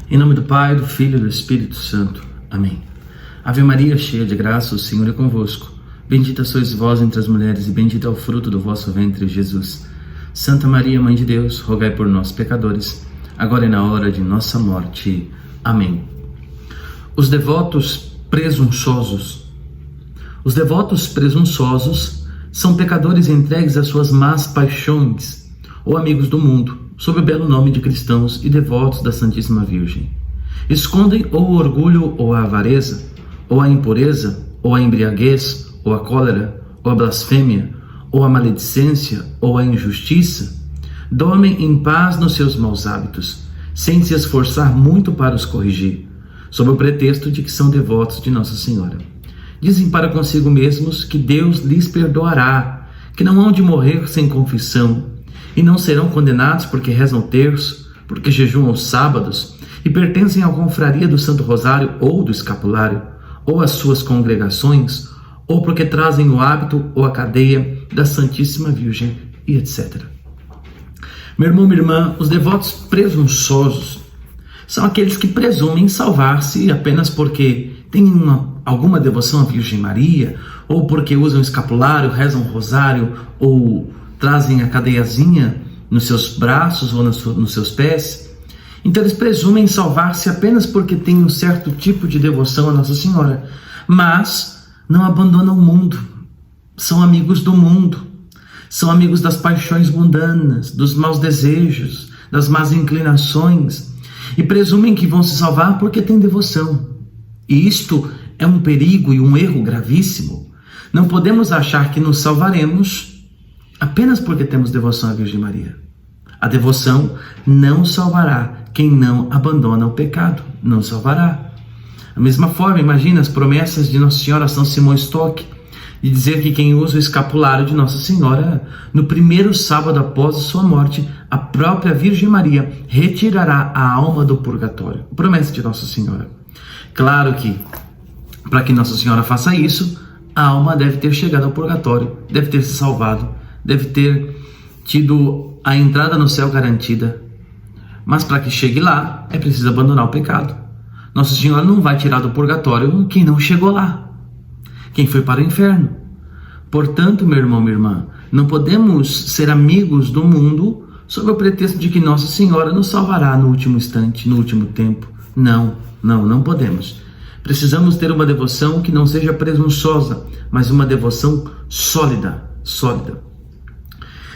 Em nome do Pai, do Filho e do Espírito Santo. Amém. Ave Maria, cheia de graça, o Senhor é convosco. Bendita sois vós entre as mulheres e bendito é o fruto do vosso ventre, Jesus. Santa Maria, Mãe de Deus, rogai por nós, pecadores, agora e na hora de nossa morte. Amém. Os devotos presunçosos. Os devotos presunçosos são pecadores entregues às suas más paixões, ou amigos do mundo, sob o belo nome de cristãos e devotos da Santíssima Virgem. Escondem ou o orgulho ou a avareza, ou a impureza, ou a embriaguez, ou a cólera, ou a blasfêmia, ou a maledicência, ou a injustiça. Dormem em paz nos seus maus hábitos, sem se esforçar muito para os corrigir, sob o pretexto de que são devotos de Nossa Senhora. Dizem para consigo mesmos que Deus lhes perdoará, que não hão de morrer sem confissão, e não serão condenados porque rezam o terço, porque jejuam aos sábados e pertencem à confraria do Santo Rosário ou do Escapulário, ou às suas congregações, ou porque trazem o hábito ou a cadeia da Santíssima Virgem, e etc. Meu irmão, minha irmã, os devotos presunçosos são aqueles que presumem salvar-se apenas porque têm alguma devoção à Virgem Maria, ou porque usam escapulário, rezam o rosário, ou trazem a cadeiazinha nos seus braços ou nos seus pés. Então eles presumem salvar-se apenas porque têm um certo tipo de devoção a Nossa Senhora, mas não abandonam o mundo, são amigos do mundo, são amigos das paixões mundanas, dos maus desejos, das más inclinações, e presumem que vão se salvar porque têm devoção. E isto é um perigo e um erro gravíssimo. Não podemos achar que nos salvaremos apenas porque temos devoção à Virgem Maria. A devoção não salvará quem não abandona o pecado, não salvará. Da mesma forma, imagina as promessas de Nossa Senhora a São Simão Stock, de dizer que quem usa o escapulário de Nossa Senhora, no primeiro sábado após a sua morte, a própria Virgem Maria retirará a alma do purgatório. Promessa de Nossa Senhora. Claro que, para que Nossa Senhora faça isso, a alma deve ter chegado ao purgatório, deve ter se salvado, deve ter tido a entrada no céu garantida. Mas para que chegue lá, é preciso abandonar o pecado. Nossa Senhora não vai tirar do purgatório quem não chegou lá, quem foi para o inferno. Portanto, meu irmão, minha irmã, não podemos ser amigos do mundo sob o pretexto de que Nossa Senhora nos salvará no último instante, no último tempo. Não podemos. Precisamos ter uma devoção que não seja presunçosa, mas uma devoção sólida.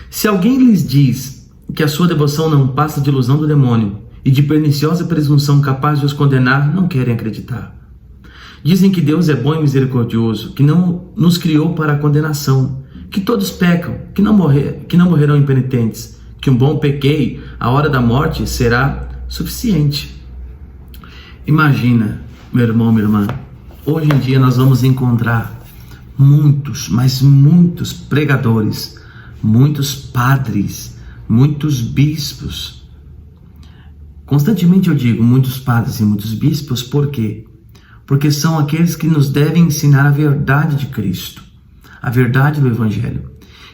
Se alguém lhes diz que a sua devoção não passa de ilusão do demônio e de perniciosa presunção capaz de os condenar, não querem acreditar. Dizem que Deus é bom e misericordioso, que não nos criou para a condenação, que todos pecam, que não morrerão impenitentes, que um bom pequei, a hora da morte será suficiente. Imagina, meu irmão, minha irmã, hoje em dia nós vamos encontrar muitos, mas muitos pregadores, muitos padres, muitos bispos. Constantemente eu digo muitos padres e muitos bispos, por quê? Porque são aqueles que nos devem ensinar a verdade de Cristo, a verdade do Evangelho.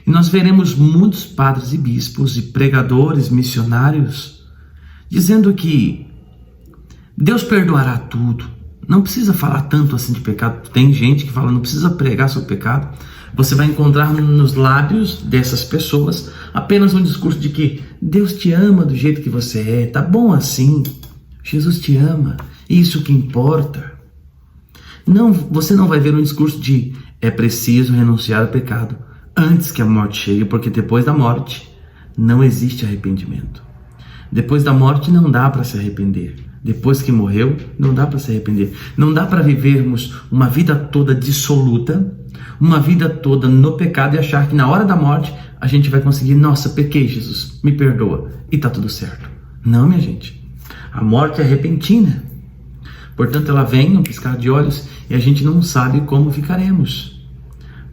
E nós veremos muitos padres e bispos e pregadores, missionários, dizendo que Deus perdoará tudo. Não precisa falar tanto assim de pecado. Tem gente que fala, não precisa pregar sobre pecado. Você vai encontrar nos lábios dessas pessoas apenas um discurso de que Deus te ama do jeito que você é, tá bom assim, Jesus te ama, isso que importa. Não, você não vai ver um discurso de é preciso renunciar ao pecado antes que a morte chegue, porque depois da morte não existe arrependimento. Depois da morte não dá para se arrepender. Depois que morreu, não dá para se arrepender. Não dá para vivermos uma vida toda dissoluta, uma vida toda no pecado e achar que na hora da morte a gente vai conseguir, nossa, pequei, Jesus, me perdoa, e tá tudo certo. Não, minha gente. A morte é repentina. Portanto, ela vem num piscar de olhos e a gente não sabe como ficaremos.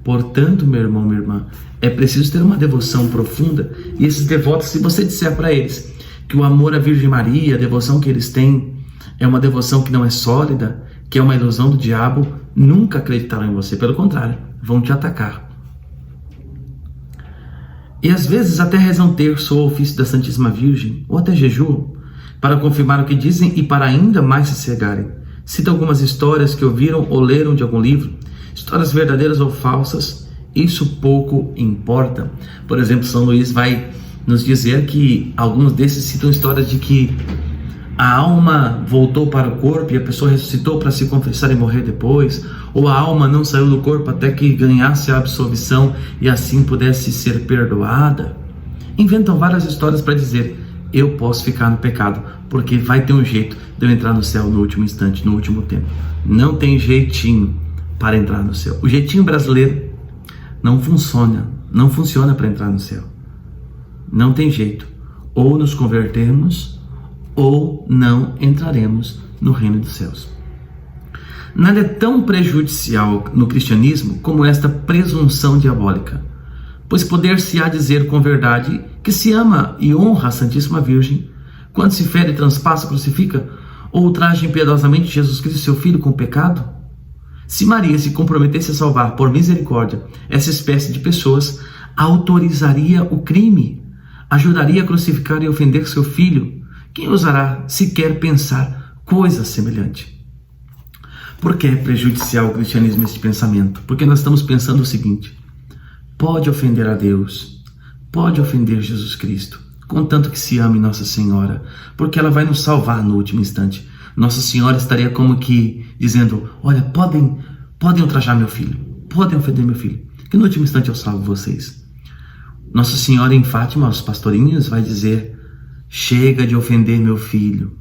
Portanto, meu irmão, minha irmã, é preciso ter uma devoção profunda. E esses devotos, se você disser para eles que o amor à Virgem Maria, a devoção que eles têm, é uma devoção que não é sólida, que é uma ilusão do diabo, nunca acreditarão em você. Pelo contrário, vão te atacar. E às vezes até rezam terço ou ofício da Santíssima Virgem, ou até jejuam, para confirmar o que dizem e para ainda mais se cegarem. Cita algumas histórias que ouviram ou leram de algum livro, histórias verdadeiras ou falsas, isso pouco importa. Por exemplo, São Luís vai nos dizer que alguns desses citam histórias de que a alma voltou para o corpo e a pessoa ressuscitou para se confessar e morrer depois, ou a alma não saiu do corpo até que ganhasse a absolvição e assim pudesse ser perdoada. Inventam várias histórias para dizer: eu posso ficar no pecado, porque vai ter um jeito de eu entrar no céu no último instante, no último tempo. Não tem jeitinho para entrar no céu. O jeitinho brasileiro não funciona para entrar no céu. Não tem jeito. Ou nos convertemos, ou não entraremos no reino dos céus. Nada é tão prejudicial no cristianismo como esta presunção diabólica, pois poder-se-á dizer com verdade que se ama e honra a Santíssima Virgem, quando se fere, transpassa, crucifica ou ultraja impiedosamente Jesus Cristo, seu Filho, com pecado? Se Maria se comprometesse a salvar por misericórdia essa espécie de pessoas, autorizaria o crime, ajudaria a crucificar e ofender seu Filho. Quem ousará sequer pensar coisa semelhante? Por que é prejudicial ao cristianismo este pensamento? Porque nós estamos pensando o seguinte: pode ofender a Deus, pode ofender Jesus Cristo, contanto que se ame Nossa Senhora, porque ela vai nos salvar no último instante. Nossa Senhora estaria como que dizendo: olha, podem ultrajar meu filho, podem ofender meu filho, que no último instante eu salvo vocês. Nossa Senhora em Fátima, aos pastorinhos, vai dizer: chega de ofender meu filho,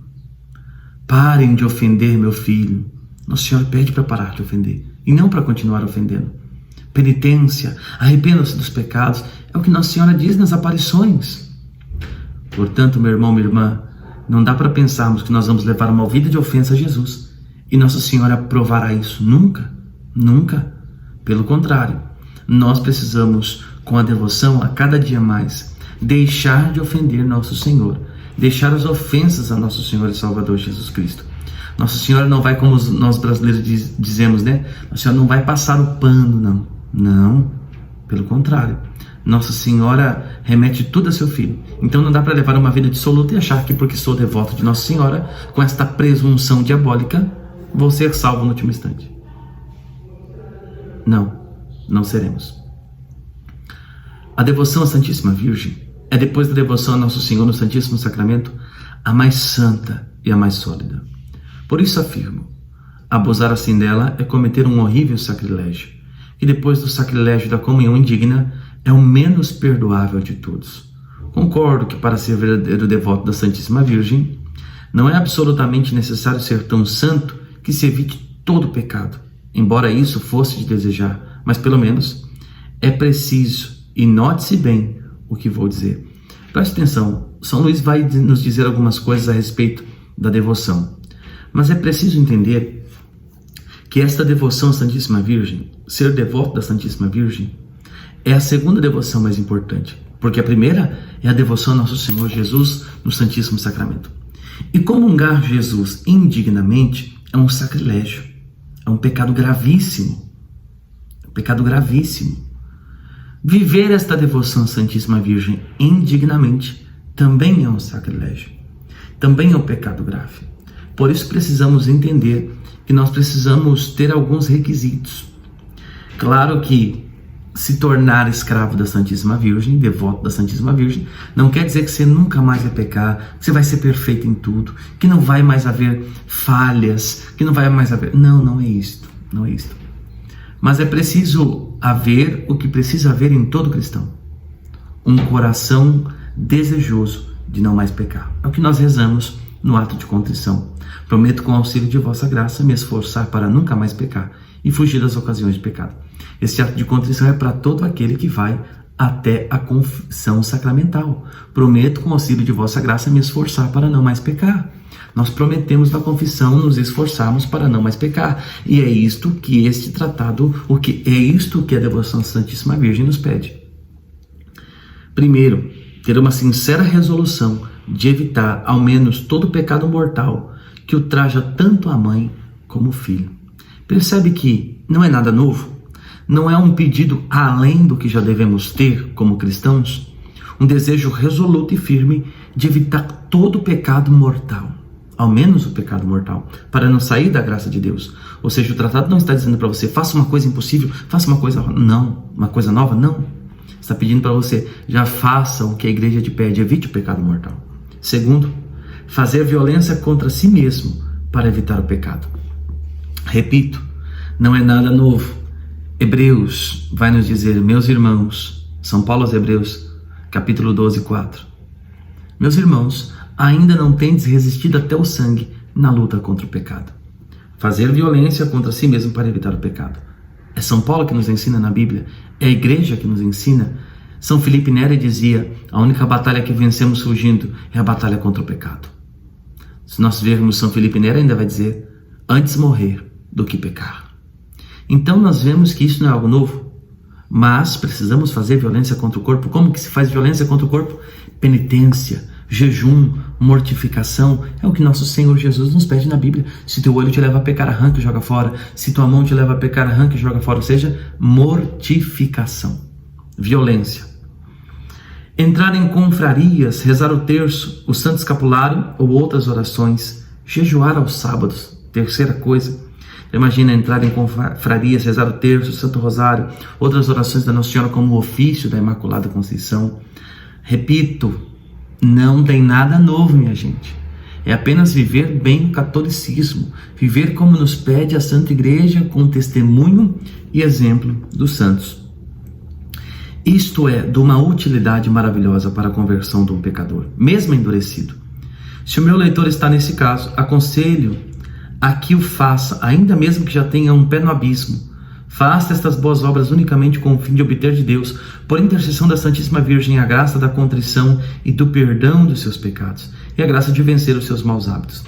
parem de ofender meu filho. Nossa Senhora pede para parar de ofender e não para continuar ofendendo. Penitência, arrependam-se dos pecados, é o que Nossa Senhora diz nas aparições. Portanto, meu irmão, minha irmã, não dá para pensarmos que nós vamos levar uma vida de ofensa a Jesus e Nossa Senhora provará isso. Nunca, nunca. Pelo contrário, nós precisamos, com a devoção, a cada dia mais, deixar de ofender Nosso Senhor, deixar as ofensas a Nosso Senhor e Salvador Jesus Cristo. Nossa Senhora não vai, como nós brasileiros dizemos, né? Nossa Senhora não vai passar o pano, não. Não, pelo contrário. Nossa Senhora remete tudo a seu Filho. Então não dá para levar uma vida dissoluta e achar que porque sou devoto de Nossa Senhora, com esta presunção diabólica, vou ser salvo no último instante. Não, não seremos. A devoção à Santíssima Virgem é, depois da devoção a Nosso Senhor no Santíssimo Sacramento, a mais santa e a mais sólida. Por isso afirmo, abusar assim dela é cometer um horrível sacrilégio, e depois do sacrilégio da comunhão indigna, é o menos perdoável de todos. Concordo que para ser verdadeiro devoto da Santíssima Virgem, não é absolutamente necessário ser tão santo que se evite todo pecado, embora isso fosse de desejar, mas pelo menos é preciso, e note-se bem o que vou dizer. Preste atenção, São Luís vai nos dizer algumas coisas a respeito da devoção, mas é preciso entender que esta devoção à Santíssima Virgem, ser devoto da Santíssima Virgem, é a segunda devoção mais importante, porque a primeira é a devoção a Nosso Senhor Jesus no Santíssimo Sacramento. E comungar Jesus indignamente é um sacrilégio, é um pecado gravíssimo, pecado gravíssimo. Viver esta devoção à Santíssima Virgem indignamente também é um sacrilégio, também é um pecado grave. Por isso precisamos entender que nós precisamos ter alguns requisitos. Claro que se tornar escravo da Santíssima Virgem, devoto da Santíssima Virgem, não quer dizer que você nunca mais vai pecar, que você vai ser perfeito em tudo, que não vai mais haver falhas, que não vai mais haver... Não é isto, não é isto. Mas é preciso haver o que precisa haver em todo cristão: um coração desejoso de não mais pecar. É o que nós rezamos no ato de contrição. Prometo, com o auxílio de vossa graça, me esforçar para nunca mais pecar e fugir das ocasiões de pecado. Este ato de contrição é para todo aquele que vai até a confissão sacramental. Prometo, com o auxílio de vossa graça, me esforçar para não mais pecar. Nós prometemos na confissão nos esforçarmos para não mais pecar. E é isto que este tratado, é isto que a devoção à Santíssima Virgem nos pede. Primeiro, ter uma sincera resolução de evitar ao menos todo pecado mortal que ultraja tanto a mãe como o filho. Percebe que não é nada novo? Não é um pedido além do que já devemos ter como cristãos? Um desejo resoluto e firme de evitar todo o pecado mortal, ao menos o pecado mortal, para não sair da graça de Deus. Ou seja, o tratado não está dizendo para você, faça uma coisa impossível, faça uma coisa nova, não. Está pedindo para você, já faça o que a igreja te pede, evite o pecado mortal. Segundo, fazer violência contra si mesmo para evitar o pecado. Repito, não é nada novo. Hebreus vai nos dizer, meus irmãos, São Paulo aos Hebreus, capítulo 12, 4. Meus irmãos, ainda não tendes resistido até o sangue na luta contra o pecado. Fazer violência contra si mesmo para evitar o pecado. É São Paulo que nos ensina na Bíblia, é a igreja que nos ensina. São Filipe Neri dizia, a única batalha que vencemos fugindo é a batalha contra o pecado. Se nós vermos São Filipe Neri, ainda vai dizer, antes morrer do que pecar. Então nós vemos que isso não é algo novo, mas precisamos fazer violência contra o corpo. Como que se faz violência contra o corpo? Penitência, jejum, mortificação, é o que nosso Senhor Jesus nos pede na Bíblia. Se teu olho te leva a pecar, arranca e joga fora. Se tua mão te leva a pecar, arranca e joga fora. Ou seja, mortificação, violência. Entrar em confrarias, rezar o terço, o santo escapulário ou outras orações, jejuar aos sábados. Terceira coisa, imagina entrar em confrarias, rezar o terço, o Santo Rosário, outras orações da Nossa Senhora como o ofício da Imaculada Conceição. Repito, não tem nada novo, minha gente. É apenas viver bem o catolicismo, viver como nos pede a Santa Igreja, com testemunho e exemplo dos santos. Isto é de uma utilidade maravilhosa para a conversão de um pecador, mesmo endurecido. Se o meu leitor está nesse caso, aconselho a que o faça, ainda mesmo que já tenha um pé no abismo. Faça estas boas obras unicamente com o fim de obter de Deus, por intercessão da Santíssima Virgem, a graça da contrição e do perdão dos seus pecados, e a graça de vencer os seus maus hábitos.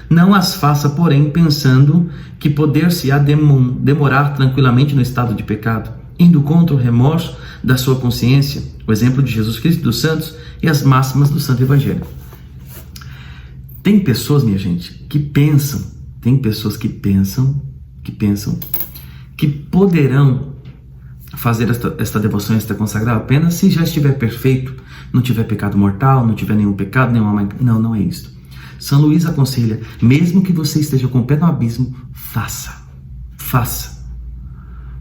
Não as faça, porém, pensando que poder-se-á demorar tranquilamente no estado de pecado, indo contra o remorso da sua consciência, o exemplo de Jesus Cristo dos santos e as máximas do Santo Evangelho. Tem pessoas, minha gente, que pensam que poderão fazer esta devoção, esta consagração apenas se já estiver perfeito, não tiver pecado mortal, não tiver nenhum pecado, nenhuma... Não é isso. São Luís aconselha, mesmo que você esteja com o pé no abismo, faça.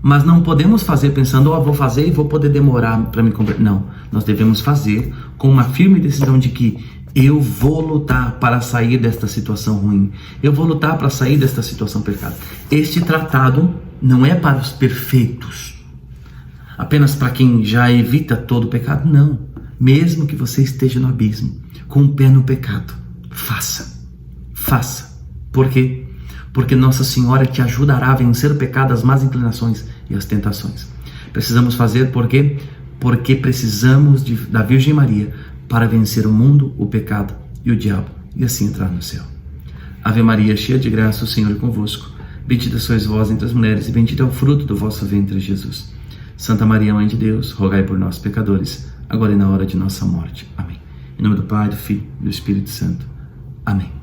Mas não podemos fazer pensando, vou fazer e vou poder demorar para me converter. Não, nós devemos fazer com uma firme decisão de que eu vou lutar para sair desta situação ruim. Eu vou lutar para sair desta situação pecado. Este tratado não é para os perfeitos, apenas para quem já evita todo o pecado. Não. Mesmo que você esteja no abismo, com o pé no pecado, faça. Por quê? Porque Nossa Senhora te ajudará a vencer o pecado, as más inclinações e as tentações. Precisamos fazer por quê? Porque precisamos da Virgem Maria para vencer o mundo, o pecado e o diabo, e assim entrar no céu. Ave Maria, cheia de graça, o Senhor é convosco. Bendita sois vós entre as mulheres, e bendito é o fruto do vosso ventre, Jesus. Santa Maria, Mãe de Deus, rogai por nós, pecadores, agora e na hora de nossa morte. Amém. Em nome do Pai, do Filho e do Espírito Santo. Amém.